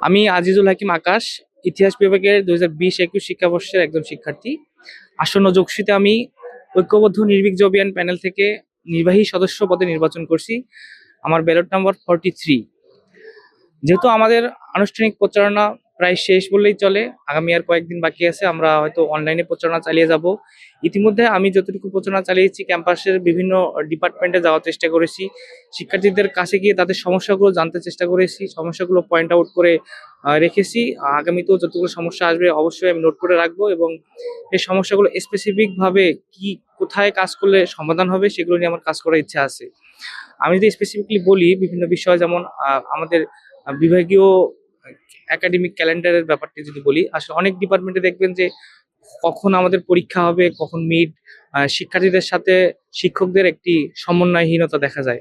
আমি আজিজুল হাকিম আকাশ, ইতিহাস বিভাগের 2020-21 শিক্ষাবর্ষের একজন শিক্ষার্থী। আসন্ন যোগসিতে আমি ঐক্যবদ্ধ নির্ভীক অভিযান প্যানেল থেকে নির্বাহী সদস্য পদে নির্বাচন করছি। আমার ব্যালট নাম্বার 43। যেহেতু আমাদের আনুষ্ঠানিক প্রচারণা প্রায় শেষ বললেই চলে, আগামী আর কয়েকদিন বাকি আছে, আমরা হয়তো অনলাইনে প্রচারণা চালিয়ে যাব। ইতিমধ্যে আমি যতটুকু প্রচারণা চালিয়েছি, ক্যাম্পাসের বিভিন্ন ডিপার্টমেন্টে যাওয়ার চেষ্টা করেছি, শিক্ষার্থীদের কাছে গিয়ে তাদের সমস্যাগুলো জানতে চেষ্টা করেছি, সমস্যাগুলো পয়েন্ট আউট করে রেখেছি। আগামীতেও যতগুলো সমস্যা আসবে অবশ্যই আমি নোট করে রাখবো, এবং এই সমস্যাগুলো স্পেসিফিকভাবে কি কোথায় কাজ করলে সমাধান হবে সেগুলো নিয়ে আমার কাজ করার ইচ্ছা আছে। আমি যদি স্পেসিফিকলি বলি, বিভিন্ন বিষয় যেমন আমাদের বিভাগীয় একাডেমিক ক্যালেন্ডারের ব্যাপারটি যদি বলি, আসলে অনেক ডিপার্টমেন্টে দেখবেন যে কখন আমাদের পরীক্ষা হবে, কখন মিড, শিক্ষার্থীদের সাথে শিক্ষকদের একটি সমন্বয়হীনতা দেখা যায়।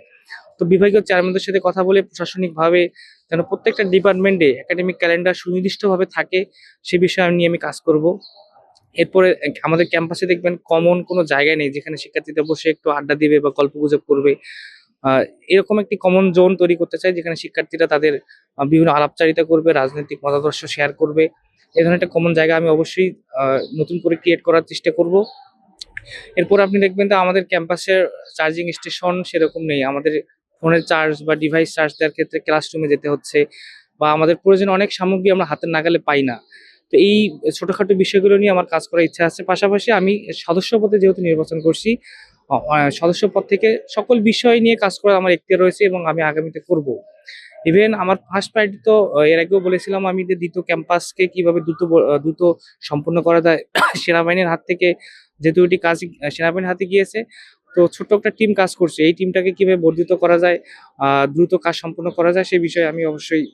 তো বিভাগীয় চেয়ারম্যানদের সাথে কথা বলে প্রশাসনিকভাবে যেন প্রত্যেকটা ডিপার্টমেন্টে একাডেমিক ক্যালেন্ডার সুনির্দিষ্টভাবে থাকে, সে বিষয়ে নিয়ে আমি কাজ করব। এরপরে আমাদের ক্যাম্পাসে দেখবেন কমন কোনো জায়গা নেই যেখানে শিক্ষার্থীরা বসে একটু আড্ডা দিবে বা গল্পগুজব করবে। এরকম একটি কমন জোন তৈরি করতে চাই যেখানে শিক্ষার্থীরা তাদের বিভিন্ন আলাপচারিতা করবে, রাজনৈতিক মতাদর্শ শেয়ার করবে। এই ধরনের একটা কমন জায়গা আমি অবশ্যই নতুন করে ক্রিয়েট করার চেষ্টা করব। এরপর আপনি দেখবেন যে আমাদের ক্যাম্পাসের চার্জিং স্টেশন সেরকম নেই। আমাদের ফোনের চার্জ বা ডিভাইস চার্জ দেওয়ার ক্ষেত্রে ক্লাসরুমে যেতে হচ্ছে, বা আমাদের প্রয়োজনীয় অনেক সামগ্রী আমরা হাতের নাগালে পাই না। তো এই ছোটখাটো বিষয়গুলো নিয়ে আমার কাজ করার ইচ্ছা আছে। পাশাপাশি আমি সদস্য পদে যেহেতু নির্বাচন করছি, সদস্য পদ থেকে সকল বিষয় নিয়ে কাজ করার আমার এখতিয়ার রয়েছে, এবং আমি আগামীতে করব। ইভেন আমার ফার্স্ট প্রায়োরিটি তো এর আগেও বলেছিলাম আমি, যে দ্বিতীয় ক্যাম্পাসকে কিভাবে দ্রুত সম্পূর্ণ করা যায়। সেনাবাহিনীর হাত থেকে যে দুটি কাজ সেনাবাহিনীর হাতে গিয়েছে, তো ছোট্ট একটা টিম কাজ করছে, এই টিমটাকে কিভাবে বর্ধিত করা যায়, দ্রুত কাজ সম্পূর্ণ করা যায়, সেই বিষয়ে আমি অবশ্যই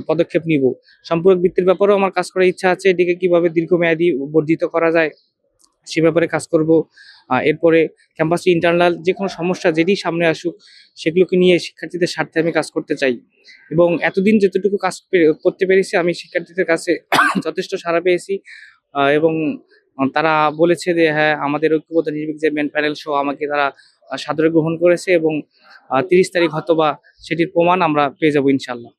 পদক্ষেপ নিব। সম্পূরক বৃত্তির ব্যাপারেও আমার কাজ করার ইচ্ছা আছে, এটিকে কিভাবে দীর্ঘমেয়াদী বর্ধিত করা যায় সে ব্যাপারে কাজ করব। এরপরে ক্যাম্পাসে ইন্টারনাল যে কোনো সমস্যা যেটি সামনে আসুক, সেগুলোকে নিয়ে শিক্ষার্থীদের স্বার্থে আমি কাজ করতে চাই। এবং এতদিন যতটুকু কাজ করতে পেরেছি, আমি শিক্ষার্থীদের কাছে যথেষ্ট সাড়া পেয়েছি, এবং তারা বলেছে যে হ্যাঁ, আমাদের ঐক্যবদ্ধ নির্ভীক যে মেন প্যানেল সহ আমাকে তারা সাদরে গ্রহণ করেছে, এবং 30 তারিখ হয়তো বা সেটির প্রমাণ আমরা পেয়ে যাবো ইনশাল্লাহ।